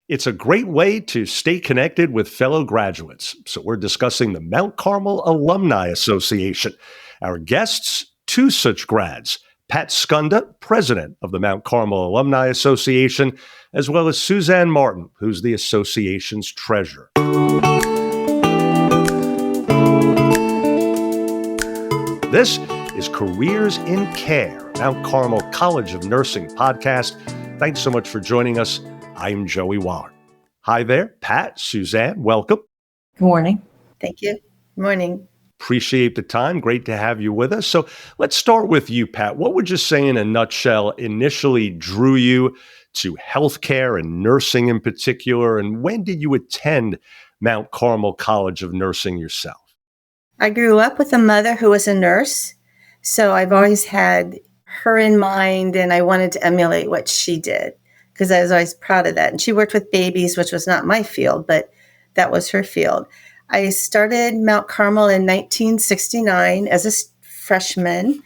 It's a great way to stay connected with fellow graduates. So we're discussing the Mount Carmel Alumni Association. Our guests, two such grads, Pat Skunda, president of the Mount Carmel Alumni Association, as well as Suzanne Martin, who's the association's treasurer. This is Careers in Care, Mount Carmel College of Nursing podcast. Thanks so much for joining us. I'm Joey Waller. Hi there, Pat, Suzanne, welcome. Good morning. Thank you. Good morning. Appreciate the time. Great to have you with us. So let's start with you, Pat. What would you say in a nutshell initially drew you to healthcare and nursing in particular? And when did you attend Mount Carmel College of Nursing yourself? I grew up with a mother who was a nurse, so I've always had her in mind, and I wanted to emulate what she did because I was always proud of that. And she worked with babies, which was not my field, but that was her field. I started Mount Carmel in 1969 as a freshman,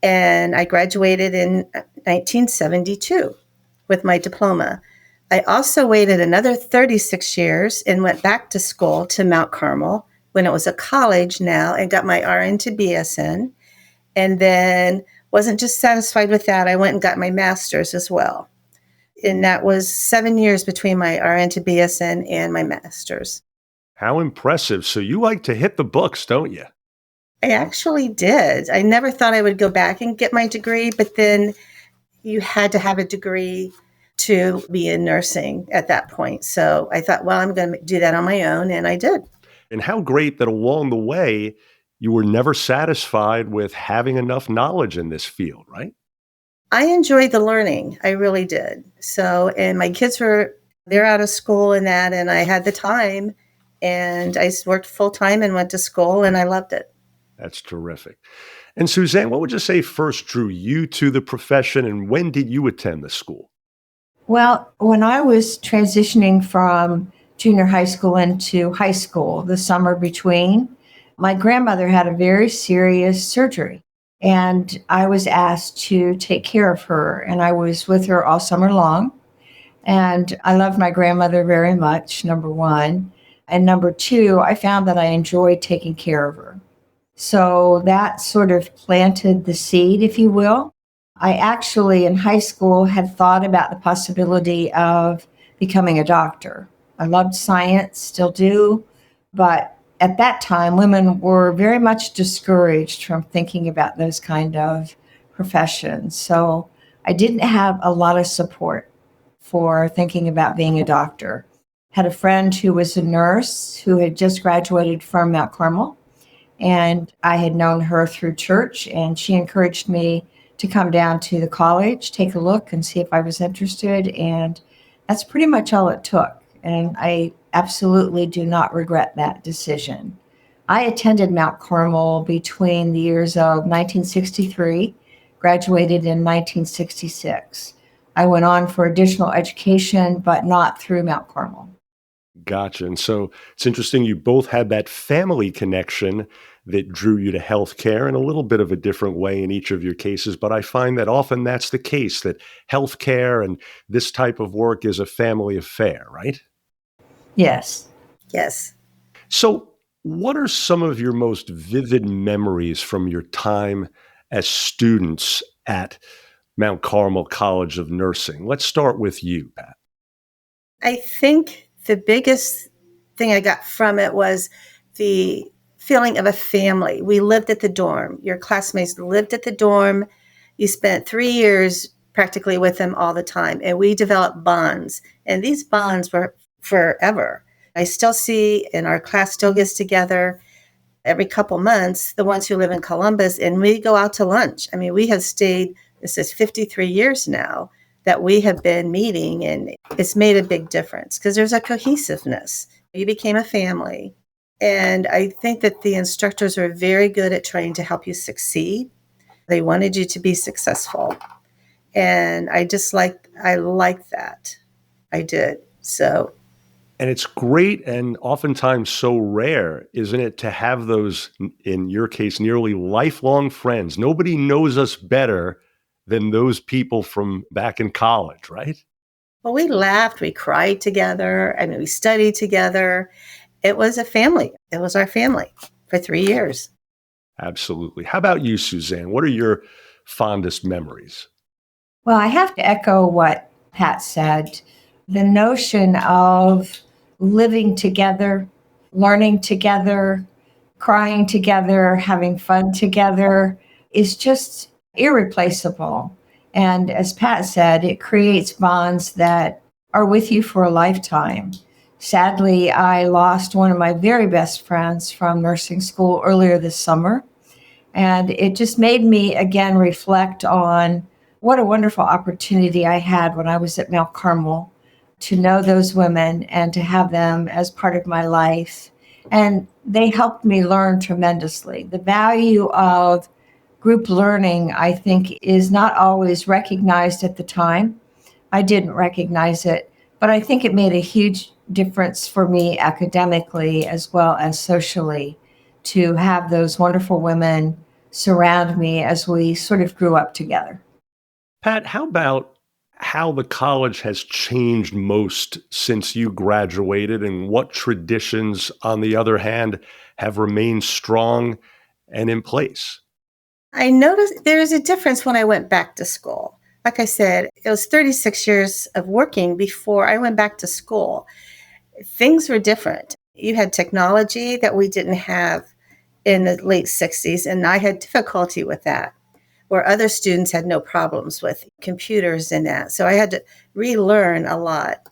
and I graduated in 1972 with my diploma. I also waited another 36 years and went back to school to Mount Carmel when it was a college now and got my RN to BSN. And then wasn't just satisfied with that. I went and got my master's as well. And that was 7 years between my RN to BSN and my master's. How impressive. So you like to hit the books, don't you? I actually did. I never thought I would go back and get my degree, but then you had to have a degree to be in nursing at that point. So I thought, well, I'm going to do that on my own, and I did. And how great that along the way, you were never satisfied with having enough knowledge in this field, right? I enjoyed the learning. I really did. So, and my kids they're out of school and that, and I had the time, and I worked full time and went to school, and I loved it. That's terrific. And Suzanne, what would you say first drew you to the profession, and when did you attend the school? Well, when I was transitioning from junior high school into high school, the summer between, my grandmother had a very serious surgery, and I was asked to take care of her, and I was with her all summer long. And I loved my grandmother very much, number one. And number two, I found that I enjoyed taking care of her. So that sort of planted the seed, if you will. I actually, in high school, had thought about the possibility of becoming a doctor. I loved science, still do, but at that time, women were very much discouraged from thinking about those kind of professions. So I didn't have a lot of support for thinking about being a doctor. Had a friend who was a nurse who had just graduated from Mount Carmel, and I had known her through church, and she encouraged me to come down to the college, take a look, and see if I was interested, and that's pretty much all it took. And I absolutely do not regret that decision. I attended Mount Carmel between the years of 1963, graduated in 1966. I went on for additional education, but not through Mount Carmel. Gotcha. And so it's interesting, you both had that family connection that drew you to healthcare in a little bit of a different way in each of your cases. But I find that often that's the case, that healthcare and this type of work is a family affair, right? Yes. Yes. So what are some of your most vivid memories from your time as students at Mount Carmel College of Nursing? Let's start with you, Pat. I think the biggest thing I got from it was the feeling of a family. We lived at the dorm. Your classmates lived at the dorm. You spent 3 years practically with them all the time, and we developed bonds. And these bonds were forever. I still see, and our class still gets together every couple months, the ones who live in Columbus, and we go out to lunch. I mean, we have stayed, this is 53 years now that we have been meeting, and it's made a big difference because there's a cohesiveness. You became a family. And I think that the instructors are very good at trying to help you succeed. They wanted you to be successful. And I like that. I did. So. And it's great and oftentimes so rare, isn't it, to have those, in your case, nearly lifelong friends. Nobody knows us better than those people from back in college, right? Well, we laughed, we cried together. I mean, we studied together. It was a family. It was our family for 3 years. Absolutely. How about you, Suzanne? What are your fondest memories? Well, I have to echo what Pat said. The notion of living together, learning together, crying together, having fun together is just irreplaceable. And as Pat said, it creates bonds that are with you for a lifetime. Sadly, I lost one of my very best friends from nursing school earlier this summer. And it just made me again reflect on what a wonderful opportunity I had when I was at Mount Carmel to know those women and to have them as part of my life. And they helped me learn tremendously. The value of group learning, I think, is not always recognized at the time. I didn't recognize it, but I think it made a huge difference for me academically as well as socially to have those wonderful women surround me as we sort of grew up together. Pat, how about how the college has changed most since you graduated, and what traditions, on the other hand, have remained strong and in place? I noticed there is a difference when I went back to school. Like I said, it was 36 years of working before I went back to school. Things were different. You had technology that we didn't have in the late 60s, and I had difficulty with that, where other students had no problems with computers and that. So I had to relearn a lot.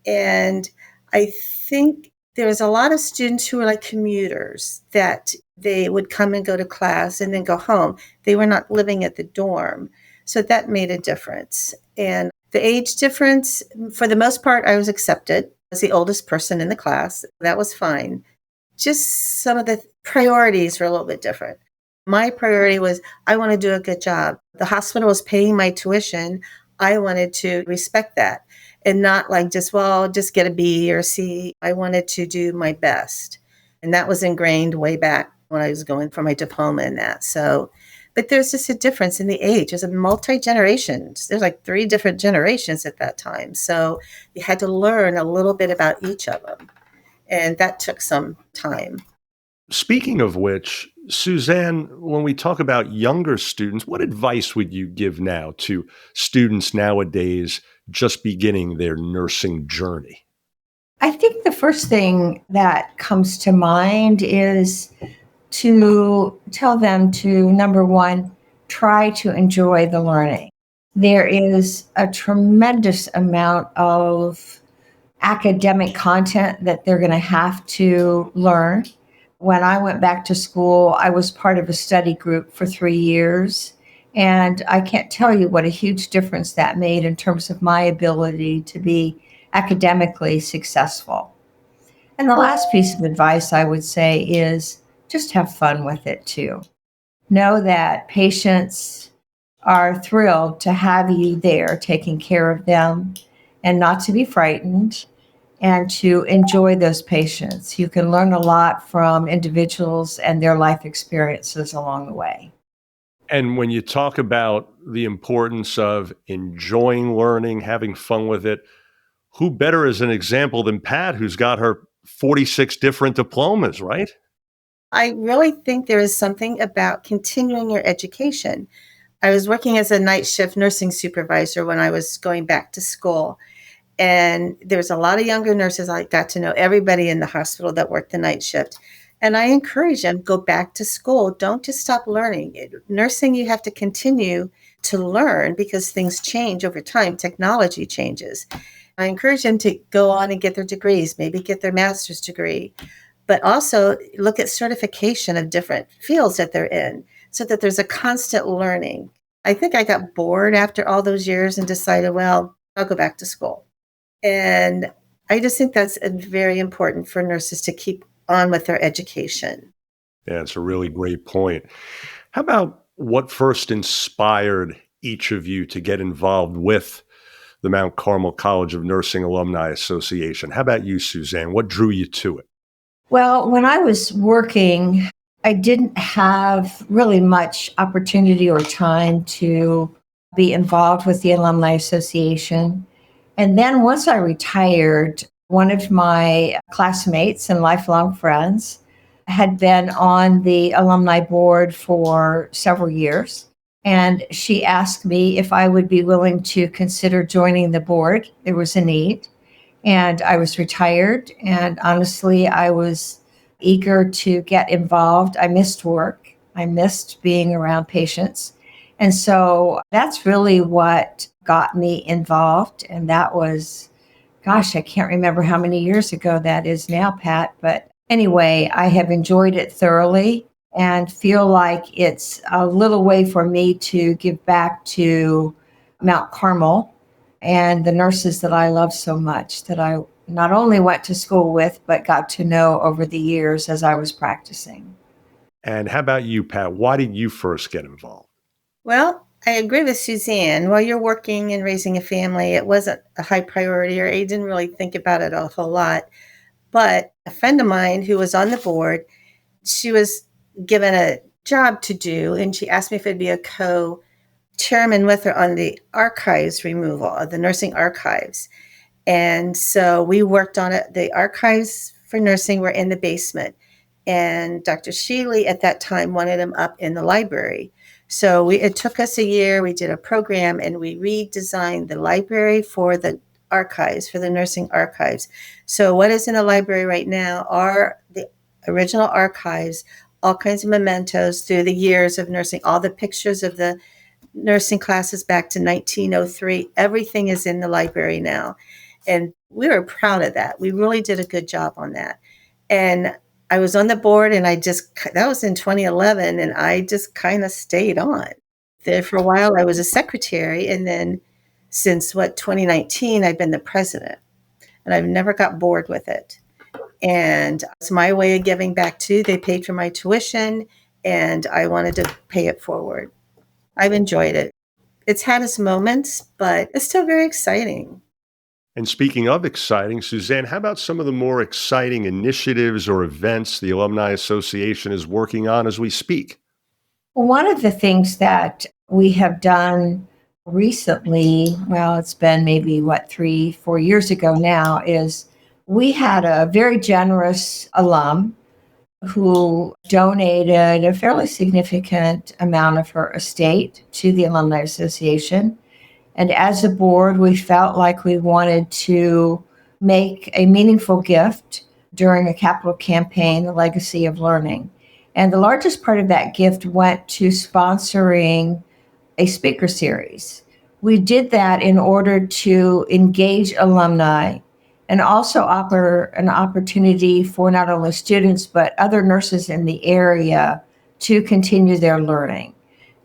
And I think there was a lot of students who were like commuters, that they would come and go to class and then go home. They were not living at the dorm. So that made a difference. And the age difference, for the most part, I was accepted as the oldest person in the class. That was fine. Just some of the priorities were a little bit different. My priority was, I want to do a good job. The hospital was paying my tuition. I wanted to respect that and not like just get a B or C. I wanted to do my best. And that was ingrained way back when I was going for my diploma in that. So, but there's just a difference in the age. There's a multi-generations. There's like 3 different generations at that time. So you had to learn a little bit about each of them. And that took some time. Speaking of which, Suzanne, when we talk about younger students, what advice would you give now to students nowadays just beginning their nursing journey? I think the first thing that comes to mind is to tell them to, number one, try to enjoy the learning. There is a tremendous amount of academic content that they're going to have to learn. When I went back to school, I was part of a study group for 3 years. And I can't tell you what a huge difference that made in terms of my ability to be academically successful. And the last piece of advice I would say is just have fun with it too. Know that patients are thrilled to have you there taking care of them and not to be frightened and to enjoy those patients. You can learn a lot from individuals and their life experiences along the way. And when you talk about the importance of enjoying learning, having fun with it, who better as an example than Pat, who's got her 46 different diplomas, right? I really think there is something about continuing your education. I was working as a night shift nursing supervisor when I was going back to school. And there's a lot of younger nurses. I got to know everybody in the hospital that worked the night shift. And I encourage them, go back to school. Don't just stop learning. Nursing, you have to continue to learn because things change over time. Technology changes. I encourage them to go on and get their degrees, maybe get their master's degree, but also look at certification of different fields that they're in so that there's a constant learning. I think I got bored after all those years and decided, well, I'll go back to school. And I just think that's very important for nurses to keep on with their education. Yeah, it's a really great point. How about what first inspired each of you to get involved with the Mount Carmel College of Nursing Alumni Association? How about you, Suzanne? What drew you to it? Well, when I was working, I didn't have really much opportunity or time to be involved with the Alumni Association. And then once I retired, one of my classmates and lifelong friends had been on the alumni board for several years. And she asked me if I would be willing to consider joining the board. There was a need. And I was retired. And honestly, I was eager to get involved. I missed work, I missed being around patients. And so that's really what got me involved. And that was, gosh, I can't remember how many years ago that is now, Pat. But anyway, I have enjoyed it thoroughly and feel like it's a little way for me to give back to Mount Carmel and the nurses that I love so much, that I not only went to school with, but got to know over the years as I was practicing. And how about you, Pat? Why did you first get involved? Well, I agree with Suzanne. While you're working and raising a family, it wasn't a high priority, or I didn't really think about it a whole lot. But a friend of mine who was on the board, she was given a job to do, and she asked me if I'd be a co-chairman with her on the archives removal of the nursing archives. And so we worked on it. The archives for nursing were in the basement. And Dr. Sheely at that time wanted them up in the library. So it took us a year. We did a program and we redesigned the library for the archives, for the nursing archives. So what is in the library right now are the original archives, all kinds of mementos through the years of nursing, all the pictures of the nursing classes back to 1903. Everything is in the library now. And we were proud of that. We really did a good job on that. And I was on the board and that was in 2011, and I just kind of stayed on. There for a while, I was a secretary. And then since 2019, I've been the president, and I've never got bored with it. And it's my way of giving back too. They paid for my tuition and I wanted to pay it forward. I've enjoyed it. It's had its moments, but it's still very exciting. And speaking of exciting, Suzanne, how about some of the more exciting initiatives or events the Alumni Association is working on as we speak? Well, one of the things that we have done recently, well, it's been maybe 3-4 years ago now, is we had a very generous alum who donated a fairly significant amount of her estate to the Alumni Association. And as a board, we felt like we wanted to make a meaningful gift during a capital campaign, the Legacy of Learning. And the largest part of that gift went to sponsoring a speaker series. We did that in order to engage alumni and also offer an opportunity for not only students, but other nurses in the area to continue their learning.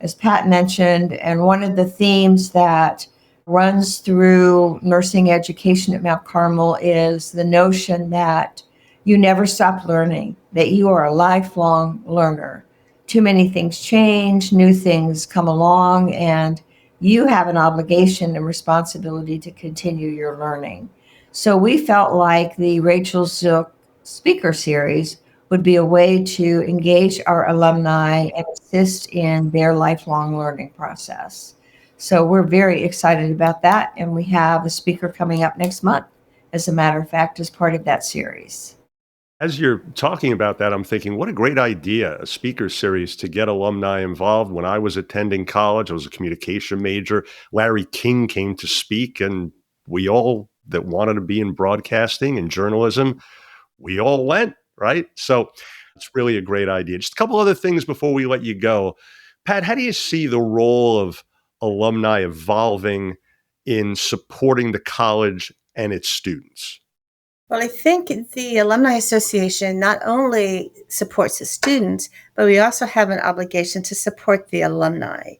As Pat mentioned, and one of the themes that runs through nursing education at Mount Carmel is the notion that you never stop learning, that you are a lifelong learner. Too many things change, new things come along, and you have an obligation and responsibility to continue your learning. So we felt like the Rachel Zook speaker series would be a way to engage our alumni and assist in their lifelong learning process. So we're very excited about that. And we have a speaker coming up next month, as a matter of fact, as part of that series. As you're talking about that, I'm thinking, what a great idea, a speaker series to get alumni involved. When I was attending college, I was a communication major. Larry King came to speak, and we all that wanted to be in broadcasting and journalism, we all went, right? So it's really a great idea. Just a couple other things before we let you go. Pat, how do you see the role of alumni evolving in supporting the college and its students? Well, I think the Alumni Association not only supports the students, but we also have an obligation to support the alumni.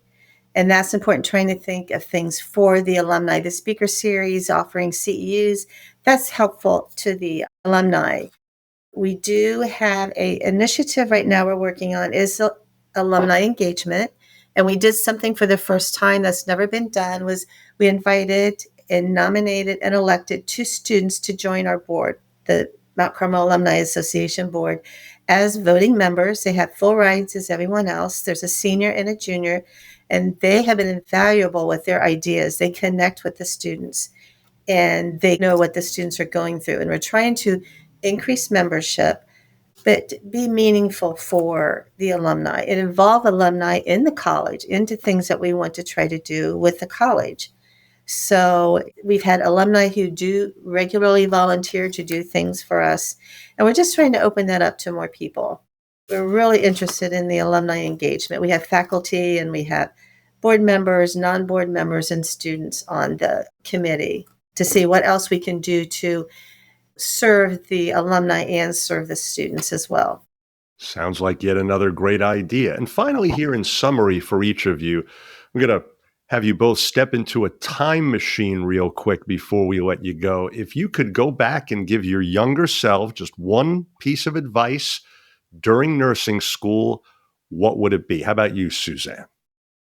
And that's important, trying to think of things for the alumni. The speaker series offering CEUs, that's helpful to the alumni. We do have an initiative right now we're working on is alumni engagement. And we did something for the first time that's never been done, was we invited and nominated and elected 2 students to join our board, the Mount Carmel Alumni Association board, as voting members. They have full rights as everyone else. There's a senior and a junior, and they have been invaluable with their ideas. They connect with the students. and they know what the students are going through. And we're trying to increase membership, but be meaningful for the alumni and involve alumni in the college into things that we want to try to do with the college. So we've had alumni who do regularly volunteer to do things for us, and we're just trying to open that up to more people. We're really interested in the alumni engagement. We have faculty and we have board members, non-board members, and students on the committee to see what else we can do to serve the alumni and serve the students as well. Sounds like yet another great idea. And finally, here in summary for each of you, I'm going to have you both step into a time machine real quick before we let you go. If you could go back and give your younger self just one piece of advice during nursing school, what would it be? How about you, Suzanne?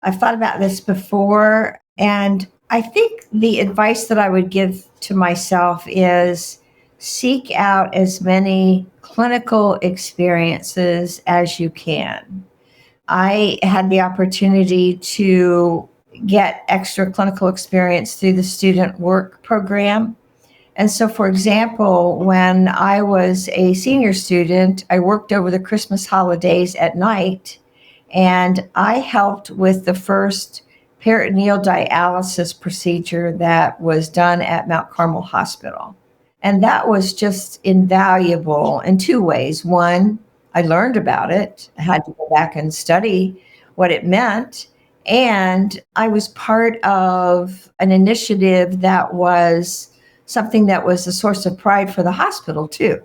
I've thought about this before, and I think the advice that I would give to myself is seek out as many clinical experiences as you can. I had the opportunity to get extra clinical experience through the student work program. And so, for example, when I was a senior student, I worked over the Christmas holidays at night, and I helped with the first peritoneal dialysis procedure that was done at Mount Carmel Hospital. And that was just invaluable in two ways. One, I learned about it. I had to go back and study what it meant. And I was part of an initiative that was something that was a source of pride for the hospital, too,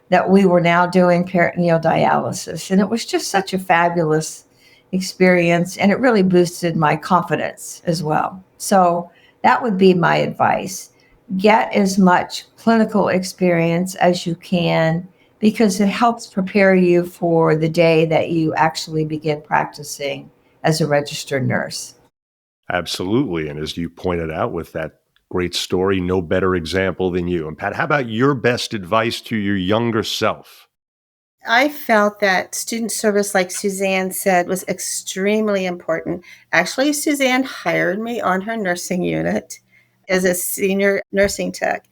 that we were now doing peritoneal dialysis. And it was just such a fabulous experience. And it really boosted my confidence as well. So that would be my advice. Get as much clinical experience as you can, because it helps prepare you for the day that you actually begin practicing as a registered nurse. Absolutely. And as you pointed out with that great story, no better example than you. And Pat, how about your best advice to your younger self? I felt that student service, like Suzanne said, was extremely important. Actually, Suzanne hired me on her nursing unit as a senior nursing tech.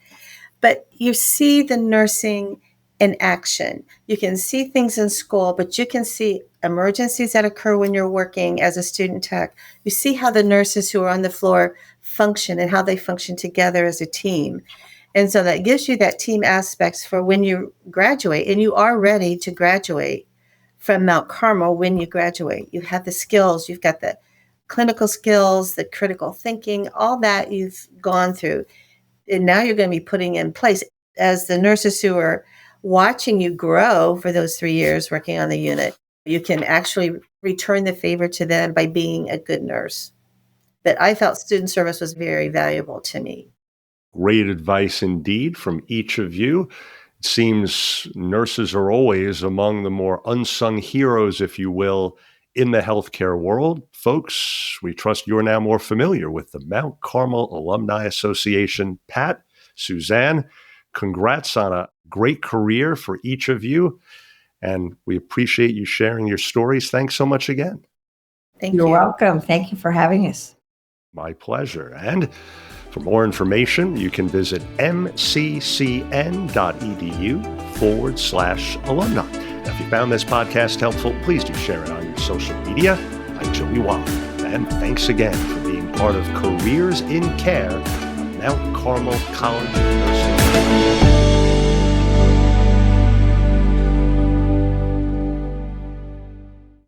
But you see the nursing in action. You can see things in school, but you can see emergencies that occur when you're working as a student tech. You see how the nurses who are on the floor function and how they function together as a team. And so that gives you that team aspects for when you graduate, and you are ready to graduate from Mount Carmel when you graduate. You have the skills, you've got the clinical skills, the critical thinking, all that you've gone through. And now you're going to be putting in place as the nurses who are watching you grow for those 3 years working on the unit. You can actually return the favor to them by being a good nurse. But I felt student service was very valuable to me. Great advice indeed from each of you. It seems nurses are always among the more unsung heroes, if you will, in the healthcare world. Folks, we trust you're now more familiar with the Mount Carmel Alumni Association. Pat, Suzanne, congrats on a great career for each of you. And we appreciate you sharing your stories. Thanks so much again. Thank You're you. welcome. Thank you for having us. My pleasure. And for more information, you can visit mccn.edu/alumni. Now, if you found this podcast helpful, please do share it on your social media. I'm Joey Waller, and thanks again for being part of Careers in Care at Mount Carmel College of Nursing.